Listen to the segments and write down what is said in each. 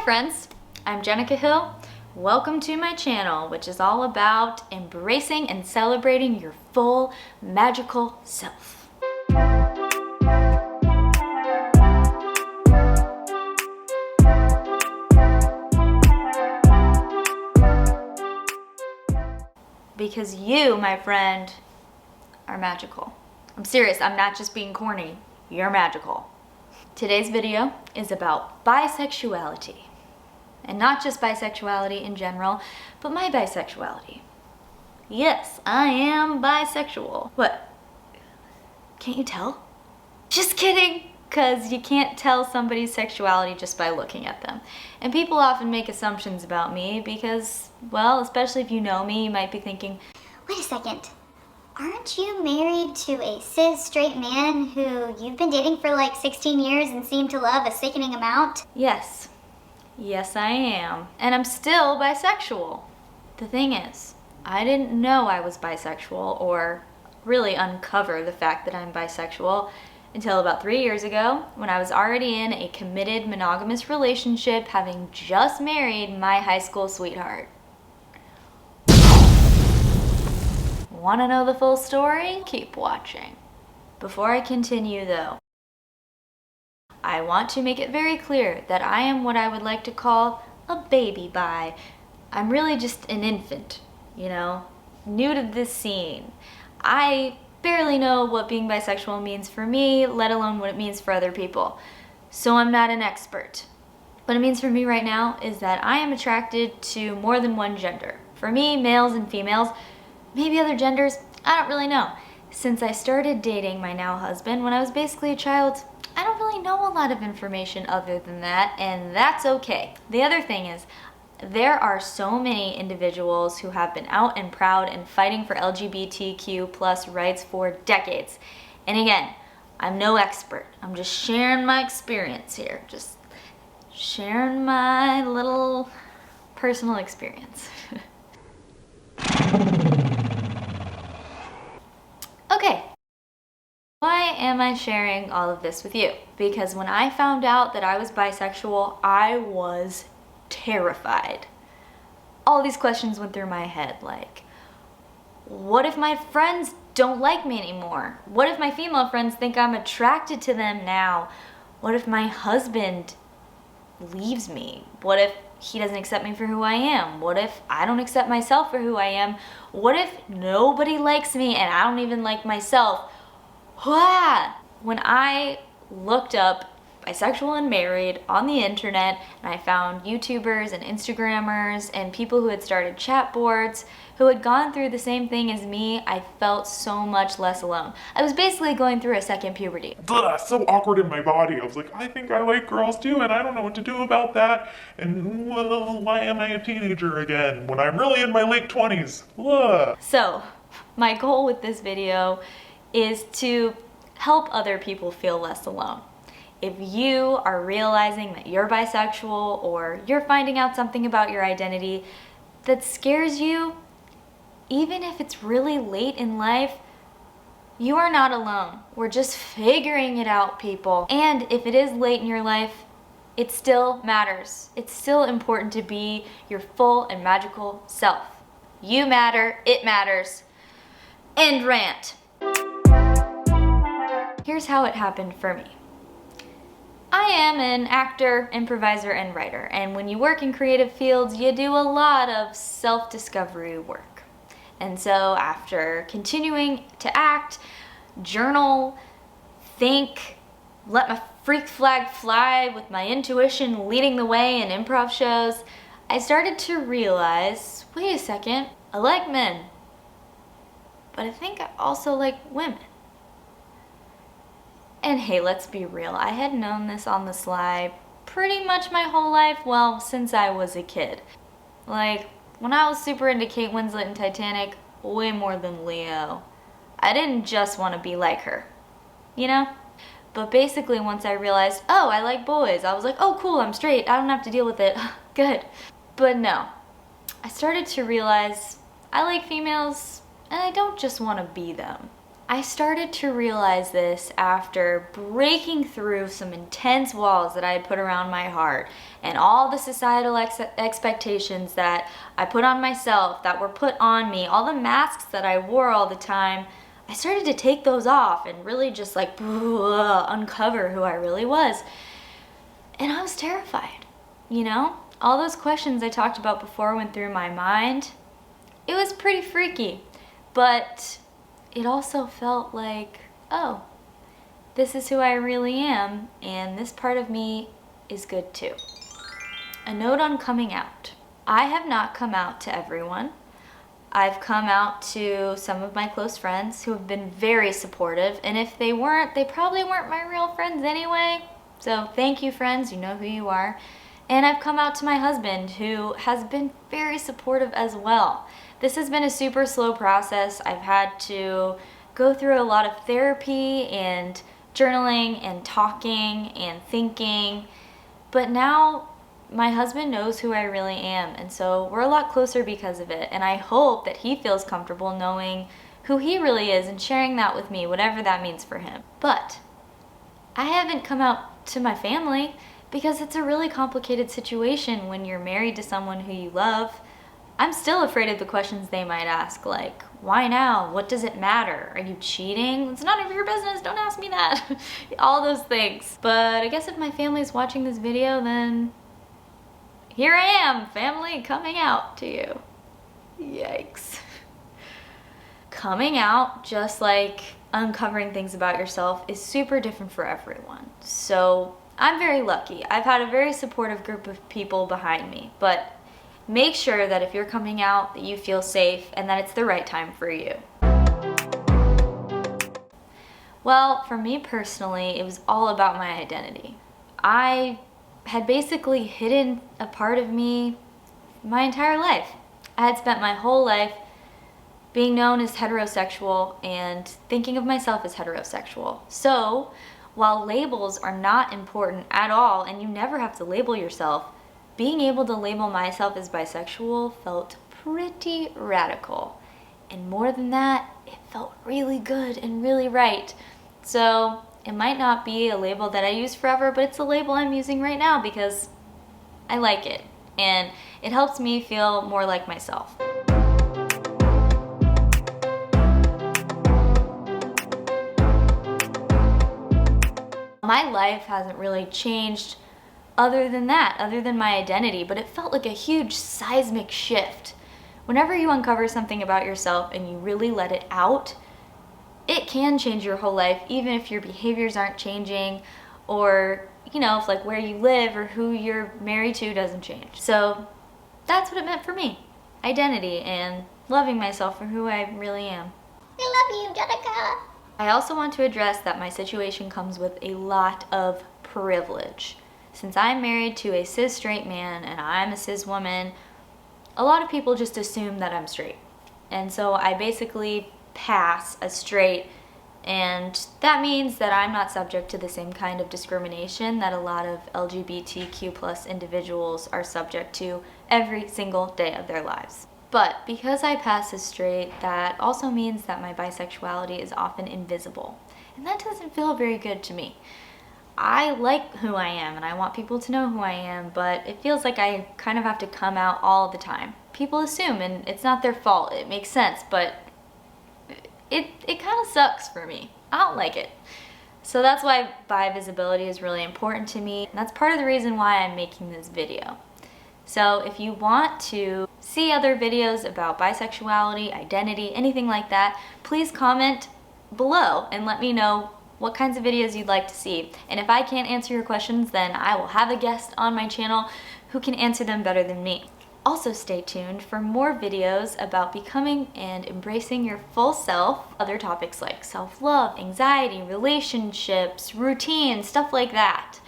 Hi friends, I'm Jenica Hill. Welcome to my channel, which is all about embracing and celebrating your full magical self. Because you, my friend, are magical. I'm serious, I'm not just being corny. You're magical. Today's video is about bisexuality. And not just bisexuality in general, but my bisexuality. Yes, I am bisexual. What? Can't you tell? Just kidding, because you can't tell somebody's sexuality just by looking at them. And people often make assumptions about me because, well, especially if you know me, you might be thinking, wait a second, aren't you married to a cis straight man who you've been dating for like 16 years and seem to love a sickening amount? yes. Yes, I am. And I'm still bisexual. The thing is, I didn't know I was bisexual or really uncover the fact that I'm bisexual until about 3 years ago when I was already in a committed monogamous relationship, having just married my high school sweetheart. Want to know the full story? Keep watching. Before I continue though, I want to make it very clear that I am what I would like to call a baby bi. I'm really just an infant, you know, new to this scene. I barely know what being bisexual means for me, let alone what it means for other people. So I'm not an expert. What it means for me right now is that I am attracted to more than one gender. For me, males and females, maybe other genders, I don't really know. Since I started dating my now husband when I was basically a child, I don't really know a lot of information other than that, and that's okay. The other thing is, there are so many individuals who have been out and proud and fighting for LGBTQ plus rights for decades. And again, I'm no expert. I'm just sharing my experience here. Just sharing my little personal experience. Okay. Why am I sharing all of this with you? Because when I found out that I was bisexual, I was terrified. All these questions went through my head, like, what if my friends don't like me anymore? What if my female friends think I'm attracted to them now? What if my husband leaves me? What if he doesn't accept me for who I am? What if I don't accept myself for who I am? What if nobody likes me and I don't even like myself? When I looked up bisexual and married on the internet, and I found YouTubers and Instagrammers and people who had started chat boards who had gone through the same thing as me, I felt so much less alone. I was basically going through a second puberty. Ugh, so awkward in my body. I was like, I think I like girls too, and I don't know what to do about that. And well, why am I a teenager again when I'm really in my late 20s? Ugh. So, my goal with this video is to help other people feel less alone. If you are realizing that you're bisexual or you're finding out something about your identity that scares you, even if it's really late in life, you are not alone. We're just figuring it out, people. And if it is late in your life, it still matters. It's still important to be your full and magical self. You matter, it matters. End rant. Here's how it happened for me. I am an actor, improviser, and writer, and when you work in creative fields, you do a lot of self-discovery work. And so after continuing to act, journal, think, let my freak flag fly with my intuition leading the way in improv shows, I started to realize, wait a second, I like men, but I think I also like women. And hey, let's be real, I had known this on the sly pretty much my whole life, well, since I was a kid. Like, when I was super into Kate Winslet in Titanic, way more than Leo, I didn't just want to be like her, you know? But basically once I realized, oh, I like boys, I was like, oh cool, I'm straight, I don't have to deal with it, good. But no, I started to realize I like females and I don't just want to be them. I started to realize this after breaking through some intense walls that I had put around my heart and all the societal expectations that I put on myself, that were put on me, all the masks that I wore all the time. I started to take those off and really just like uncover who I really was. And I was terrified, you know? All those questions I talked about before went through my mind. It was pretty freaky, but it also felt like, oh, this is who I really am, and this part of me is good too. A note on coming out. I have not come out to everyone. I've come out to some of my close friends who have been very supportive, and if they weren't, they probably weren't my real friends anyway. So thank you, friends, you know who you are. And I've come out to my husband, who has been very supportive as well. This has been a super slow process. I've had to go through a lot of therapy and journaling and talking and thinking, but now my husband knows who I really am, and so we're a lot closer because of it, and I hope that he feels comfortable knowing who he really is and sharing that with me, whatever that means for him. But I haven't come out to my family because it's a really complicated situation when you're married to someone who you love. I'm still afraid of the questions they might ask, like, why now? What does it matter? Are you cheating? It's none of your business, don't ask me that. All those things. But I guess if my family's watching this video, then here I am, family, coming out to you. Yikes. Coming out, just like uncovering things about yourself, is super different for everyone. So I'm very lucky. I've had a very supportive group of people behind me, but make sure that if you're coming out, that you feel safe and that it's the right time for you. Well, for me personally, it was all about my identity. I had basically hidden a part of me my entire life. I had spent my whole life being known as heterosexual and thinking of myself as heterosexual. So, while labels are not important at all, and you never have to label yourself, being able to label myself as bisexual felt pretty radical. And more than that, it felt really good and really right. So it might not be a label that I use forever, but it's a label I'm using right now because I like it. And it helps me feel more like myself. My life hasn't really changed other than that, other than my identity, but it felt like a huge seismic shift. Whenever you uncover something about yourself and you really let it out, it can change your whole life, even if your behaviors aren't changing, or, you know, if like where you live or who you're married to doesn't change. So that's what it meant for me. Identity and loving myself for who I really am. I love you, Jenica. I also want to address that my situation comes with a lot of privilege. Since I'm married to a cis straight man and I'm a cis woman, a lot of people just assume that I'm straight. And so I basically pass as straight, and that means that I'm not subject to the same kind of discrimination that a lot of LGBTQ plus individuals are subject to every single day of their lives. But because I pass as straight, that also means that my bisexuality is often invisible. And that doesn't feel very good to me. I like who I am and I want people to know who I am, but it feels like I kind of have to come out all the time. People assume, and it's not their fault. It makes sense, but it kind of sucks for me. I don't like it. So that's why bi visibility is really important to me, and that's part of the reason why I'm making this video. So if you want to see other videos about bisexuality, identity, anything like that, please comment below and let me know what kinds of videos you'd like to see. And if I can't answer your questions, then I will have a guest on my channel who can answer them better than me. Also stay tuned for more videos about becoming and embracing your full self, other topics like self-love, anxiety, relationships, routine, stuff like that.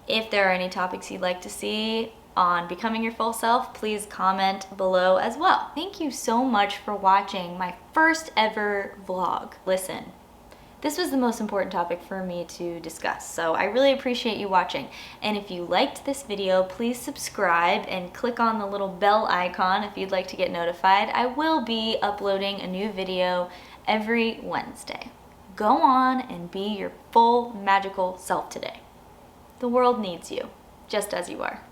If there are any topics you'd like to see on becoming your full self, please comment below as well. Thank you so much for watching my first ever vlog. Listen, this was the most important topic for me to discuss, so I really appreciate you watching. And if you liked this video, please subscribe and click on the little bell icon if you'd like to get notified. I will be uploading a new video every Wednesday. Go on and be your full magical self today. The world needs you, just as you are.